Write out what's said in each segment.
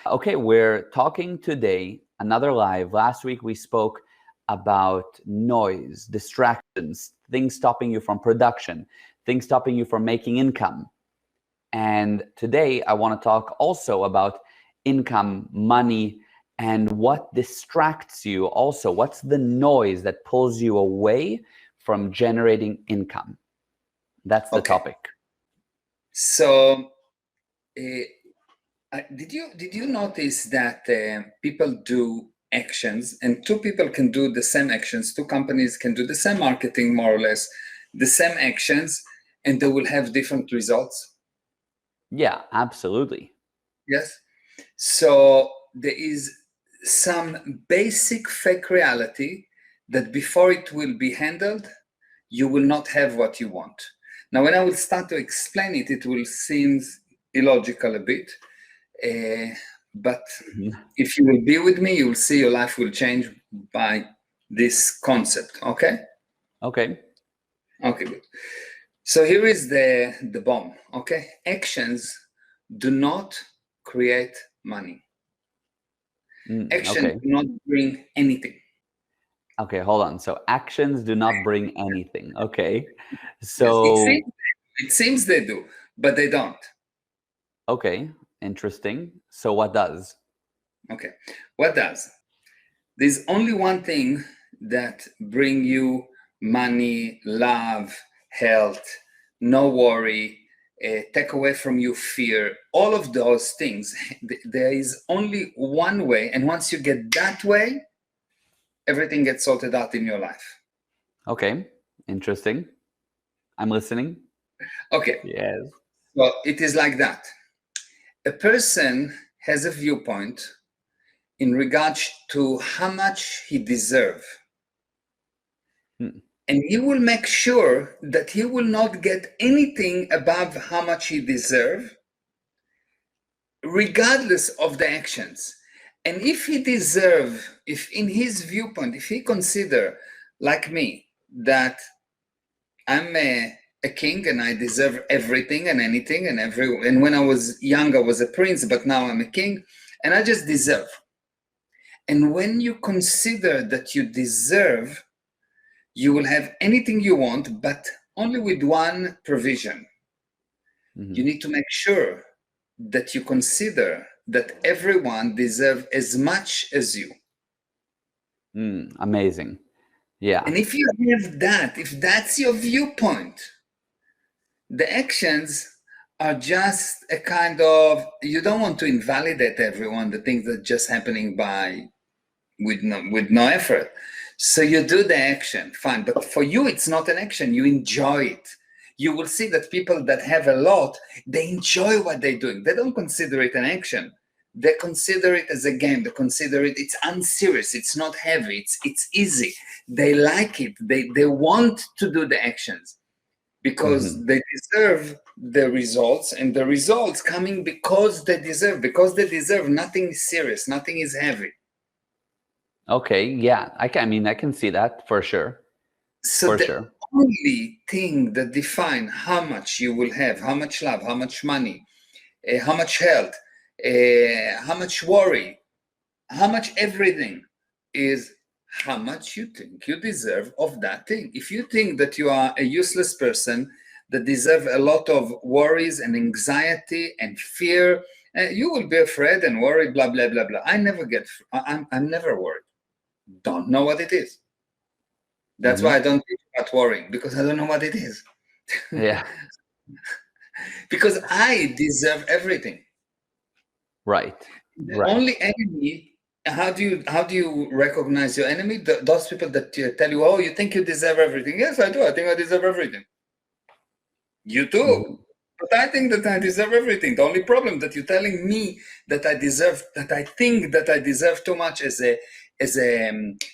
Okay, we're talking today, another live. Last week we spoke about noise, distractions, things stopping you from production, things stopping you from making income. And today I want to talk also about income, money, and what distracts you also. What's the noise that pulls you away from generating income? That's the Okay. topic. So, did you notice that people do actions, and two people can do the same actions, two companies can do the same marketing, more or less, the same actions, and they will have different results? Yeah, absolutely. Yes. So there is some basic fake reality that before it will be handled, you will not have what you want. Now, when I will start to explain it, it will seem illogical a bit. But if you will be with me, you will see your life will change by this concept. Okay? Okay. Okay, good. So here is the bomb. Okay? Actions do not create money. Actions Okay. do not bring anything. Okay, hold on. So actions do not bring anything. Okay. Yes, So, it seems they do, but they don't. okay, interesting. So what does? Okay, what does? There's only one thing that bring you money, love, health, no worry, take away from you fear, all of those things. There is only one way, and once you get that way, everything gets sorted out in your life. Okay, interesting. I'm listening. Okay, Yes. so it is like that. A person has a viewpoint in regards to how much he deserves. Hmm. And he will make sure that he will not get anything above how much he deserves, regardless of the actions. And if he deserve, if in his viewpoint, if he consider, like me, that I'm a king and I deserve everything and anything and when I was young I was a prince, but now I'm a king and I just deserve. And when you consider that you deserve, you will have anything you want, but only with one provision. You need to make sure that you consider that everyone deserves as much as you. Amazing. Yeah. And if you have that, if that's your viewpoint, the actions are just a kind of, you don't want to invalidate everyone, the things that just happening by with no effort. So you do the action, fine. But for you, it's not an action. You enjoy it. You will see that people that have a lot, they enjoy what they're doing. They don't consider it an action. They consider it as a game. They consider it, it's unserious. It's not heavy. It's easy. They like it. They want to do the actions because they deserve the results, and the results coming because they deserve. Because they deserve, nothing is serious. Nothing is heavy. Okay. Yeah. I can see that for sure. So For the sure. only thing that define how much you will have, how much love, how much money, how much health, how much worry, how much everything is how much you think you deserve of that thing. If you think that you are a useless person that deserve a lot of worries and anxiety and fear, you will be afraid and worried, blah, blah, blah, blah. I'm never worried. Don't know what it is. That's why I don't teach about worrying, because I don't know what it is. Yeah. Because I deserve everything. Right. The Right. only enemy, how do you recognize your enemy? Those people that tell you, oh, you think you deserve everything. Yes, I do. I think I deserve everything. You too. But I think that I deserve everything. The only problem that you're telling me that I deserve, that I think that I deserve too much as a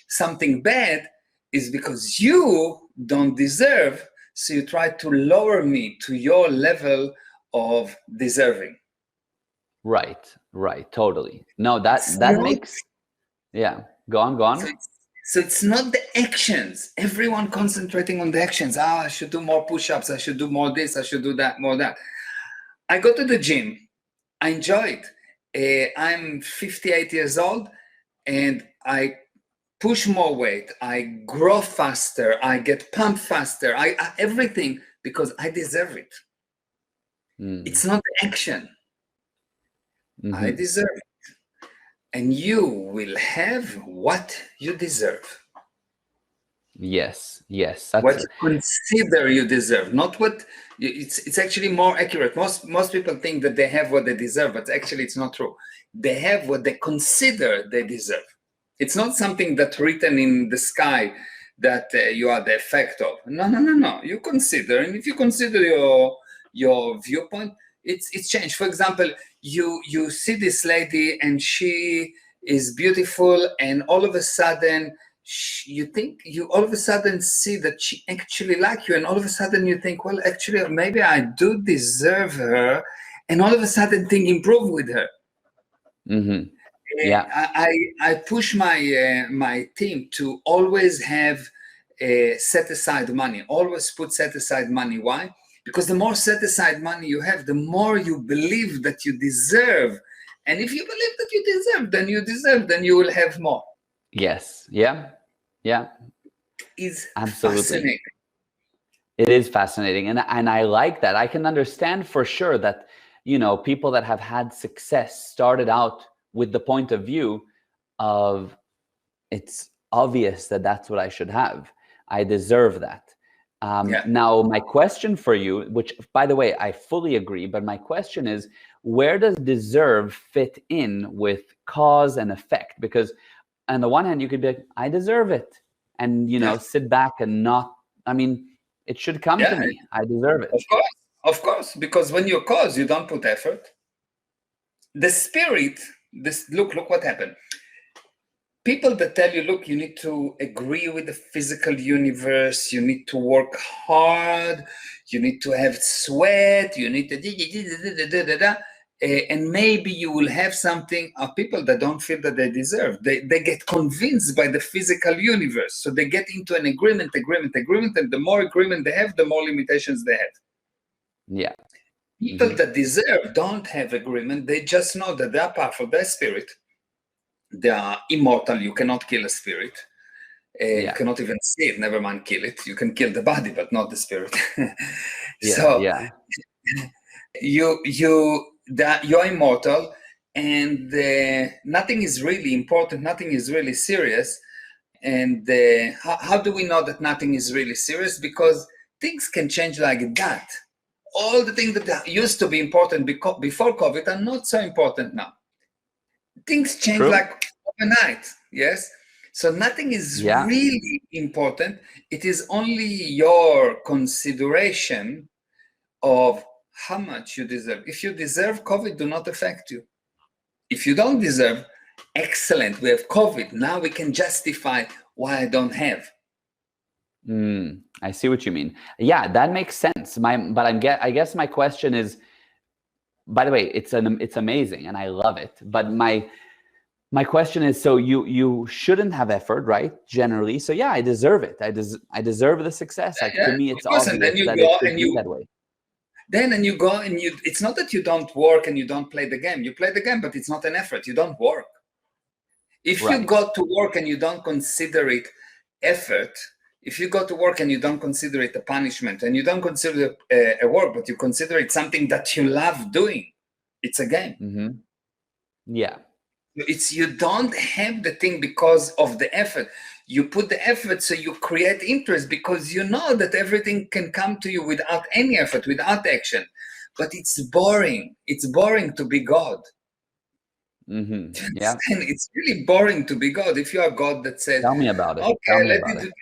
something bad, is because you don't deserve. So you try to lower me to your level of deserving. Right. Right. Totally. No, It's that not. makes, yeah. Go on. Go So on. it's not the actions. Everyone concentrating on the actions. I should do more push-ups. I should do more this. I should do that, more that. I go to the gym. I enjoy it. I'm 58 years old and I push more weight, I grow faster, I get pumped faster, everything because I deserve it. It's not action. I deserve it. And you will have what you deserve. Yes, yes. What That's you consider you deserve, not what it's actually more accurate. Most people think that they have what they deserve, but actually it's not true. They have what they consider they deserve. It's not something that's written in the sky that you are the effect of. No. You consider, and if you consider your viewpoint, it's changed. For example, you see this lady and she is beautiful, and all of a sudden you think you all of a sudden see that she actually like you, and all of a sudden you think, well, actually maybe I do deserve her, and all of a sudden things improve with her. yeah. I push my team to always have set aside money. Always put set aside money. Why? Because the more set aside money you have, the more you believe that you deserve. And if you believe that you deserve, then you will have more. Yes. Yeah. It's Absolutely. fascinating. It is fascinating, and I like that. I can understand for sure that people that have had success started out with the point of view of it's obvious that that's what I should have. I deserve that. Now, my question for you, which by the way I fully agree, but my question is, where does deserve fit in with cause and effect? Because on the one hand, you could be like, I deserve it, and sit back and not. I mean, it should come to me. I deserve it. Of course, because when you cause, you don't put effort. The spirit, look what happened. People that tell you, look, you need to agree with the physical universe, you need to work hard, you need to have sweat, you need to and maybe you will have something, are people that don't feel that they deserve. They get convinced by the physical universe. So they get into an agreement, and the more agreement they have, the more limitations they have. Yeah. People that deserve don't have agreement. They just know that they are powerful, they're spirit. They are immortal. You cannot kill a spirit. You cannot even see it, never mind kill it. You can kill the body, but not the spirit. You're immortal, and nothing is really important, nothing is really serious. And how do we know that nothing is really serious? Because things can change like that. All the things that used to be important before COVID are not so important now. Things change like overnight, yes? So nothing is really important. It is only your consideration of how much you deserve. If you deserve, COVID do not affect you. If you don't deserve, excellent, we have COVID. Now we can justify why I don't have. I see what you mean. Yeah, that makes sense. I guess my question is, by the way, it's amazing and I love it. But my question is, so you shouldn't have effort, right? Generally. So yeah, I deserve it. I deserve the success. To me, it's obvious that it should be that way. And you go and it's not that you don't work and you don't play the game. You play the game, but it's not an effort. You don't work. If you go to work and you don't consider it effort, if you go to work and you don't consider it a punishment, and you don't consider it a work, but you consider it something that you love doing, it's a game. Yeah. You don't have the thing because of the effort. You put the effort, so you create interest because you know that everything can come to you without any effort, without action. But it's boring. It's boring to be God. Yeah. And it's really boring to be God. If you are God that says, tell me about it. Okay, tell me about it.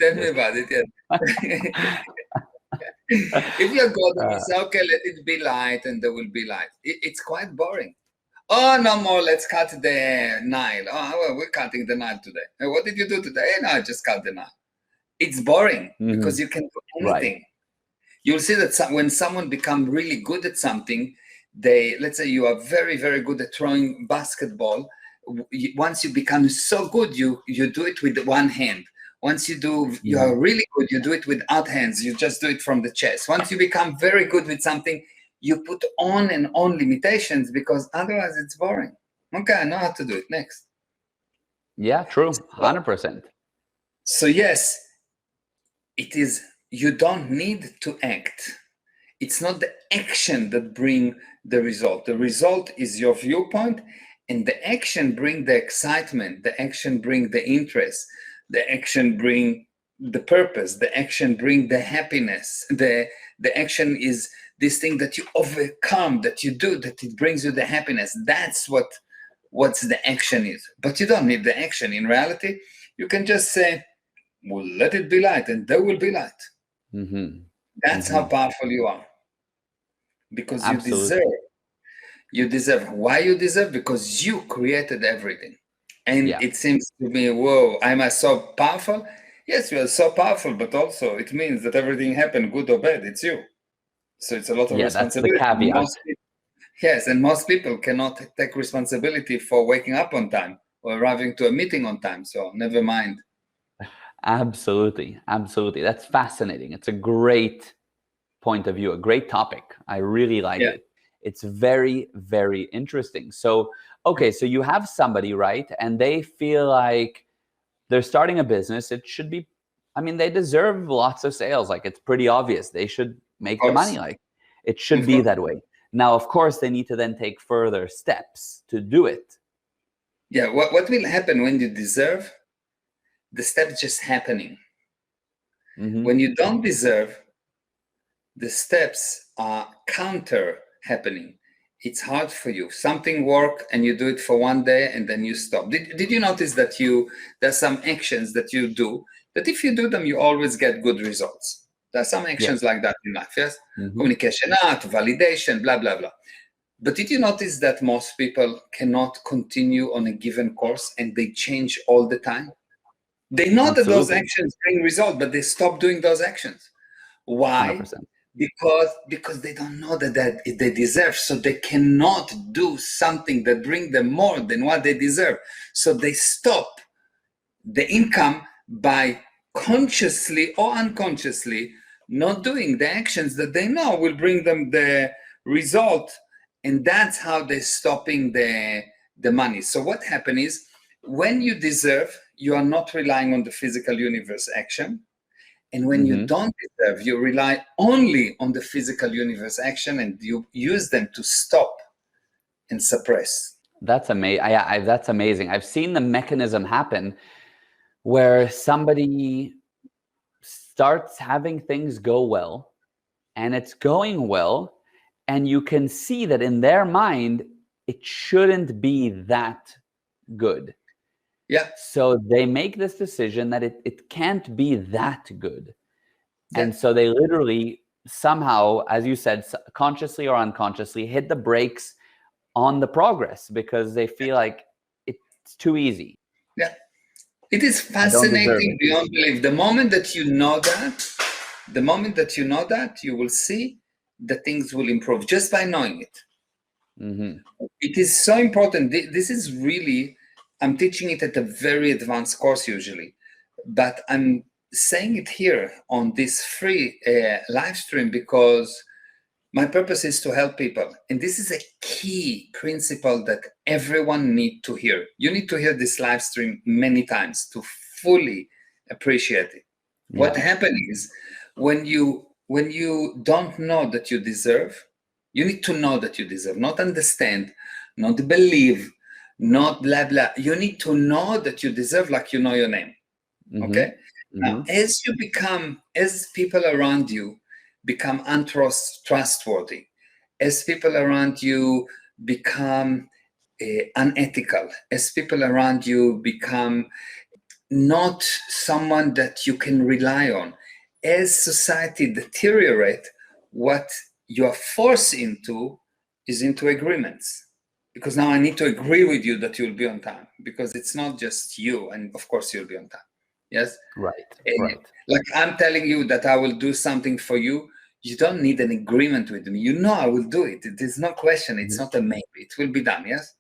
Tell me about it. Yeah. If you're God and you say, okay, let it be light, and there will be light. It's quite boring. Oh, no more, let's cut the Nile. Oh, well, we're cutting the Nile today. What did you do today? No, I just cut the Nile. It's boring because you can do anything. You'll see that when someone becomes really good at something, let's say you are very, very good at throwing basketball. Once you become so good, you do it with one hand. Once you are really good, you do it without hands. You just do it from the chest. Once you become very good with something, You put on and on limitations because otherwise it's boring. Okay, I know how to do it. Next. Yeah, true. 100%. So yes, it is, you don't need to act. It's not the action that bring the result. The result is your viewpoint, and the action bring the excitement. The action bring the interest. The action bring the purpose. The action bring the happiness. The action is this thing that you overcome, that you do, that it brings you the happiness. That's what's the action is. But you don't need the action. In reality, you can just say, well, let it be light, and there will be light. That's how powerful you are. Because you deserve. You deserve. Why you deserve? Because you created everything. And it seems to me, whoa, am I so powerful? Yes, you are so powerful, but also it means that everything happened, good or bad, it's you. So it's a lot of responsibility. That's the caveat. Yes, and most people cannot take responsibility for waking up on time or arriving to a meeting on time. So never mind. Absolutely. Absolutely. That's fascinating. It's a great point of view, a great topic. I really like it. It's very, very interesting. So, okay, so you have somebody, right? And they feel like they're starting a business. It should be, I mean, they deserve lots of sales. Like, it's pretty obvious. They should make the money. Like, it should be that way. Now, of course, they need to then take further steps to do it. Yeah, what will happen when you deserve? The steps just happening. When you don't deserve, the steps are counter happening. It's hard for you. Something work and you do it for one day and then you stop. Did you notice that there's some actions that you do that if you do them, you always get good results? There's some actions like that in life, yes? Communication art, validation, blah, blah, blah. But did you notice that most people cannot continue on a given course and they change all the time? They know that those actions bring results, but they stop doing those actions. Why? 100%. Because they don't know that they deserve, so they cannot do something that brings them more than what they deserve. So they stop the income by consciously or unconsciously not doing the actions that they know will bring them the result, and that's how they're stopping the money. So what happens is, when you deserve, you are not relying on the physical universe action. And when you don't deserve, you rely only on the physical universe action, and you use them to stop and suppress. That's amazing. That's amazing. I've seen the mechanism happen where somebody starts having things go well, and it's going well, and you can see that in their mind, it shouldn't be that good. Yeah. So they make this decision that it can't be that good. And so they literally somehow, as you said, consciously or unconsciously, hit the brakes on the progress because they feel like it's too easy. Yeah. It is fascinating beyond belief. The moment that you know that, you will see that things will improve just by knowing it. It is so important. This is really, I'm teaching it at a very advanced course usually, but I'm saying it here on this free live stream because my purpose is to help people. And this is a key principle that everyone needs to hear. You need to hear this live stream many times to fully appreciate it. Yeah. What happens is when you don't know that you deserve, you need to know that you deserve, not understand, not believe, not blah, blah. You need to know that you deserve like you know your name. Okay? Now, as people around you become untrustworthy, as people around you become unethical, as people around you become not someone that you can rely on, as society deteriorates, what you are forced into is into agreements. Because now I need to agree with you that you'll be on time, because it's not just you, and of course you'll be on time. Yes? Right. Like I'm telling you that I will do something for you. You don't need an agreement with me. You know I will do it. It is no question. It's not a maybe. It will be done. Yes?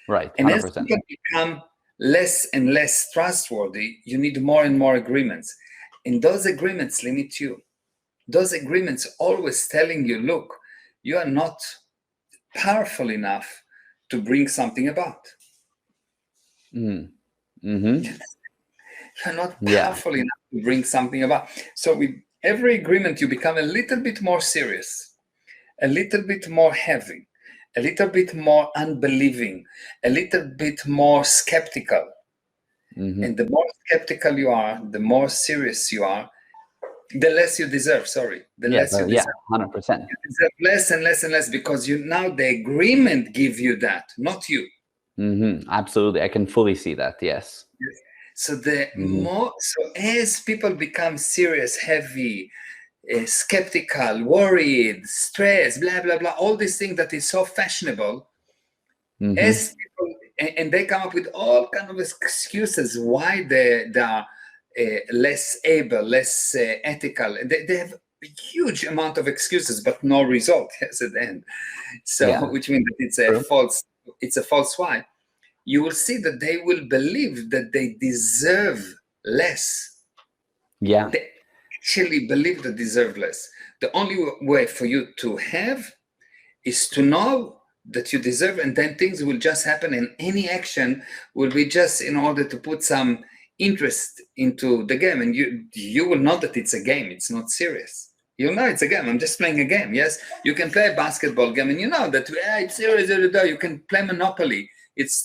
Right. 100%. And as people become less and less trustworthy, you need more and more agreements. And those agreements limit you. Those agreements always telling you, look, you are not powerful enough to bring something about. Mm. Mm-hmm. You're not Yeah. powerful enough to bring something about. So with every agreement, you become a little bit more serious, a little bit more heavy, a little bit more unbelieving, a little bit more skeptical. Mm-hmm. And the more skeptical you are, the more serious you are, the less you deserve. Sorry, the Yeah. less you Yeah. deserve. 100%. You deserve less and less and less because you now the agreement give you that, not you. Mm-hmm. Absolutely. I can fully see that. Yes. Yes. So the Mm-hmm. more so as people become serious, heavy, skeptical, worried, stressed, blah blah blah, all these things that is so fashionable, Mm-hmm. as people and they come up with all kind of excuses why they are less able, less ethical. They have a huge amount of excuses, but no result yes, at the end. So, Yeah. which means that True. it's a false why. You will see that they will believe that they deserve less. Yeah. They actually believe they deserve less. The only way for you to have is to know that you deserve, and then things will just happen, and any action will be just in order to put some interest into the game, and you will know that it's a game, it's not serious. You'll know it's a game. I'm just playing a game. Yes, you can play a basketball game, and you know that it's serious. You can play Monopoly.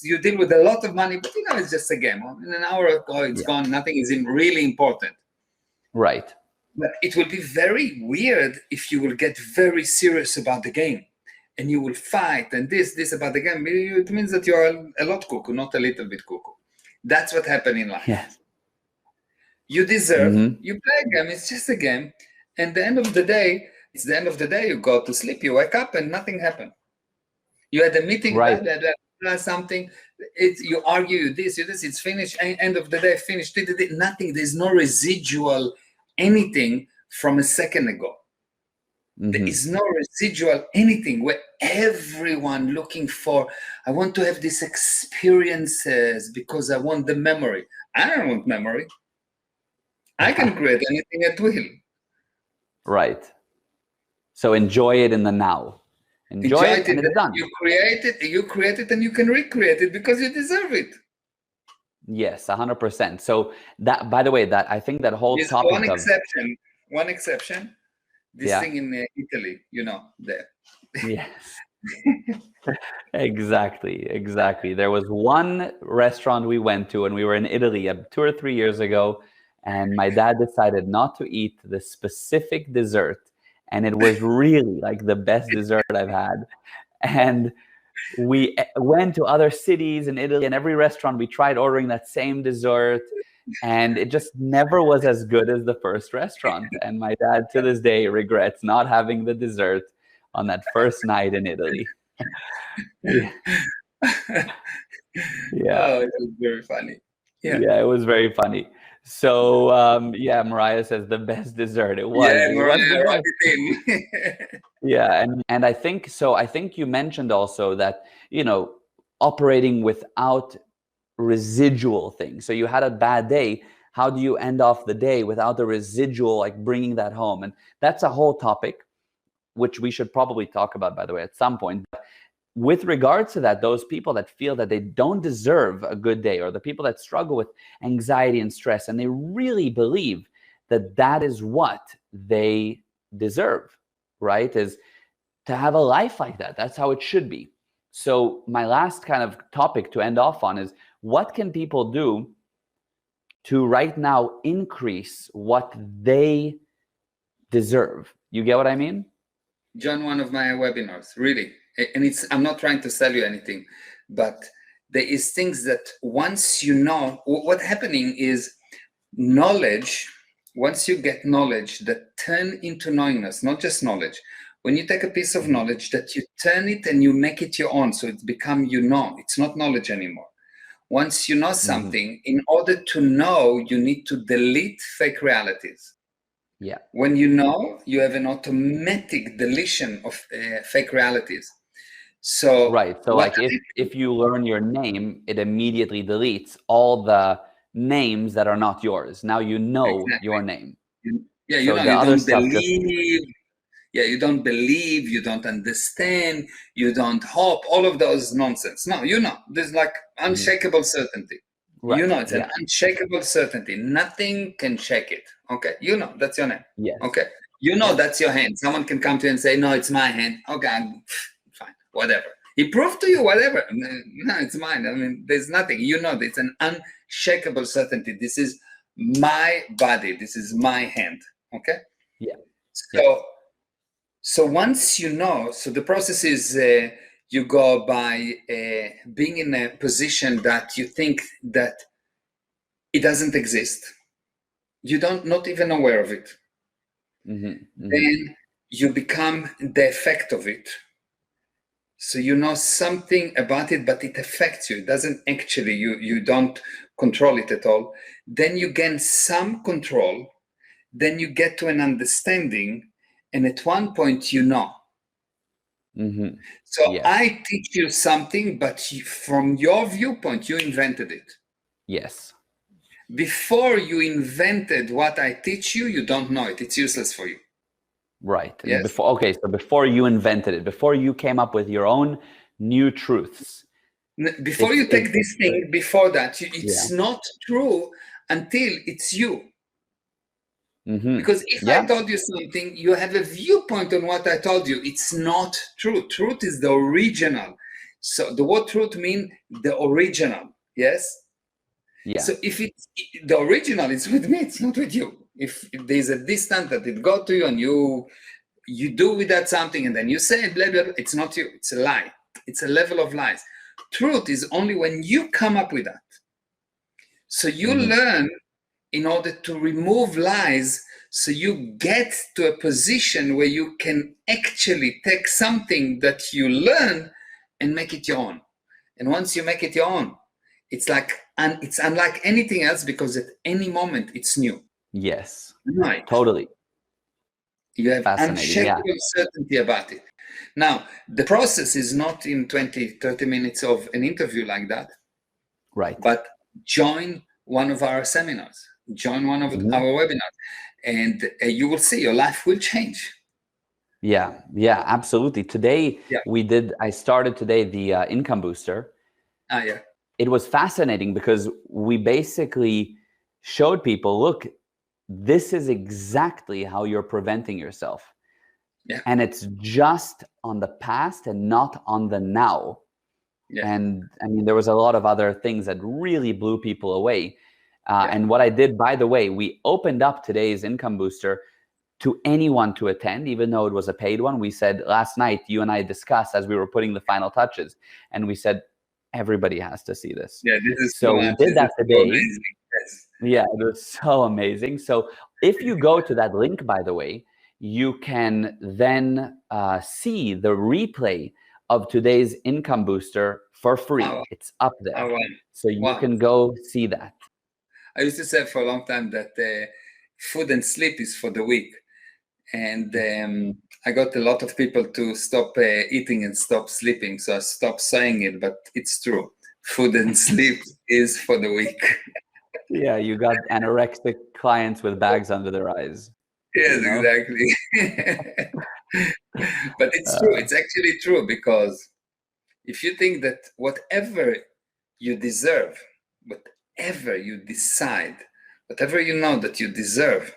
You deal with a lot of money, but you know it's just a game. In an hour ago, it's Yeah. gone. Nothing is really important. Right. But it will be very weird if you will get very serious about the game and you will fight and this about the game. It means that you're a lot cuckoo, not a little bit cuckoo. That's what happened in life. Yes. You deserve, Mm-hmm. you play a game, it's just a game. And the end of the day, it's the end of the day, you go to sleep, you wake up and nothing happened. You had a meeting, Right. blah, blah, blah, blah, something. You argue, you this, it's finished. End of the day, finished. Nothing. There's no residual anything from a second ago. There Mm-hmm. is no residual anything where everyone looking for, I want to have these experiences because I want the memory. I don't want memory. I can create anything at will. Right. So enjoy it in the now. Enjoy it and it's done. You create it and you can recreate it because you deserve it. Yes, 100%. So that, by the way, that I think that whole There's topic of one exception, this yeah, thing in Italy, there. yes, exactly. There was one restaurant we went to when we were in Italy 2 or 3 years ago, and my dad decided not to eat the specific dessert, and it was really like the best dessert I've had. And we went to other cities in Italy, and every restaurant we tried ordering that same dessert, and it just never was as good as the first restaurant. And my dad to this day regrets not having the dessert on that first night in Italy. Yeah. Oh, it was very funny. Yeah, it was very funny. So yeah, Mariah says the best dessert. It Yeah, was the Mariah wrote best. it in. Yeah, and I think so. I think you mentioned also that, operating without residual things. So you had a bad day. How do you end off the day without the residual, like bringing that home? And that's a whole topic, which we should probably talk about, by the way, at some point. But with regards to that, those people that feel that they don't deserve a good day, or the people that struggle with anxiety and stress, and they really believe that that is what they deserve, right? Is to have a life like that. That's how it should be. So my last kind of topic to end off on is, what can people do to right now increase what they deserve? You get what I mean? Join one of my webinars, really. And I'm not trying to sell you anything, but there is things that once you know, what happening is knowledge, once you get knowledge that turn into knowingness, not just knowledge. When you take a piece of knowledge that you turn it and you make it your own, so it's become it's not knowledge anymore. Once you know something, in order to know, you need to delete fake realities. Yeah. When you know, you have an automatic deletion of fake realities. So right. So like if you learn your name, it immediately deletes all the names that are not yours. Now you know exactly. your name. Yeah, so you the other don't stuff just believe. Yeah, you don't believe, you don't understand, you don't hope, all of those nonsense. No, there's like unshakable certainty. Right. It's an unshakable certainty. Nothing can shake it. Okay, that's your name. Yes. Okay, Yes. that's your hand. Someone can come to you and say, no, it's my hand. Okay, fine, whatever. He proved to you whatever. No, it's mine. I mean, there's nothing. It's an unshakable certainty. This is my body. This is my hand. Okay. Yeah. So once so the process is you go by being in a position that you think that it doesn't exist. You don't not even aware of it. Then you become the effect of it. So you know something about it, but it affects you. It doesn't actually, you don't control it at all. Then you gain some control. Then you get to an understanding. And at one point, So Yes. I teach you something, but from your viewpoint, you invented it. Yes. Before you invented what I teach you, you don't know it. It's useless for you. Right. Yes. Before you invented it, before you came up with your own new truths. Before you take this thing, before that, it's not true until it's you. Because if I told you something, you have a viewpoint on what I told you. It's not true. Truth is the original. So the word truth means the original. Yes? Yeah. So if it's the original, it's with me, it's not with you. If there's a distance that it got to you and you do with that something and then you say blah, blah, blah, it's not you. It's a lie. It's a level of lies. Truth is only when you come up with that. So you learn in order to remove lies, so you get to a position where you can actually take something that you learn and make it your own. And once you make it your own, it's unlike anything else because at any moment it's new. Yes. Right. Totally. You have unshakable certainty about it. Now, the process is not in 20, 30 minutes of an interview like that. Right. But join one of our seminars, join one of our webinars, and you will see your life will change. Yeah, absolutely. Today I started today the income booster. Yeah. It was fascinating because we basically showed people, look, this is exactly how you're preventing yourself. Yeah. And it's just on the past and not on the now. Yeah. And I mean, there was a lot of other things that really blew people away. And what I did, by the way, we opened up today's income booster to anyone to attend, even though it was a paid one. We said last night, you and I discussed as we were putting the final touches, and we said, everybody has to see this. Yeah, this is so we did that today. Yes. Yeah, it was so amazing. So if you go to that link, by the way, you can then see the replay of today's income booster for free. It's up there. So you can go see that. I used to say for a long time that food and sleep is for the weak. And I got a lot of people to stop eating and stop sleeping. So I stopped saying it, but it's true. Food and sleep is for the weak. Yeah, you got anorexic clients with bags under their eyes. Yes, exactly. But it's true. It's actually true, because if you think that whatever you deserve, whatever you decide, whatever you know that you deserve,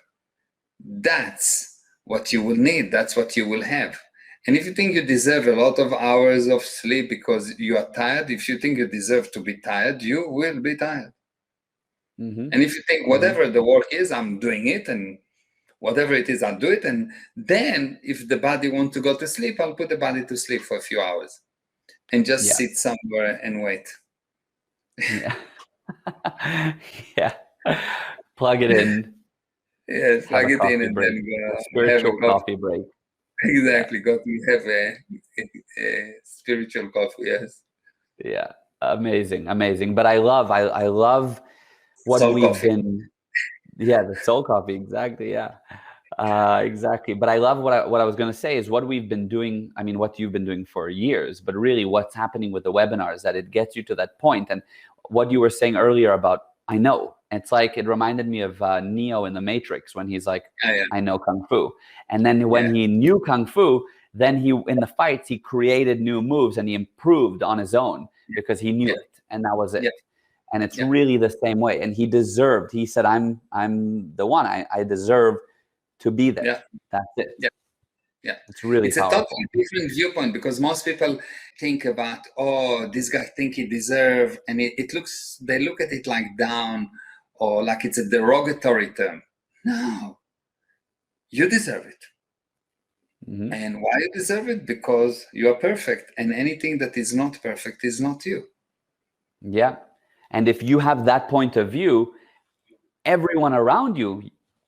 that's what you will need. That's what you will have. And if you think you deserve a lot of hours of sleep because you are tired, if you think you deserve to be tired, you will be tired. And if you think whatever the work is, I'm doing it, and whatever it is, I'll do it. And then if the body wants to go to sleep, I'll put the body to sleep for a few hours and just sit somewhere and wait. Yeah. Plug it in. Yeah, plug it in and then go have a coffee break. Exactly. Go to have a spiritual coffee. Yes. Yeah. Amazing. But I love what soul we've coffee. been. Yeah, the soul coffee. Exactly. Yeah. Exactly. But I love what I was going to say is what we've been doing. I mean, what you've been doing for years, but really what's happening with the webinars, that it gets you to that point. And what you were saying earlier about, I know It's like, it reminded me of Neo in the Matrix when he's like, Yeah. I know Kung Fu. And then when he knew Kung Fu, then he, in the fights, he created new moves and he improved on his own because he knew it. And that was it. Yeah. And it's really the same way. And he deserved, he said, I'm the one. I deserve to be there. Yeah. That's it. Yeah. It's really It's powerful. a totally different viewpoint, because most people think about, oh, this guy think he deserve, and they look at it like down, or like it's a derogatory term. No, you deserve it. Mm-hmm. And why you deserve it? Because you are perfect, and anything that is not perfect is not you. Yeah. And if you have that point of view, everyone around you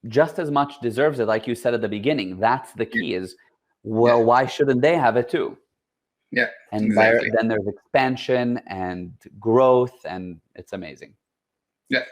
just as much deserves it. Like you said at the beginning, that's the key is, well, why shouldn't they have it too? Yeah, and exactly. then there's expansion and growth, and it's amazing. Yeah,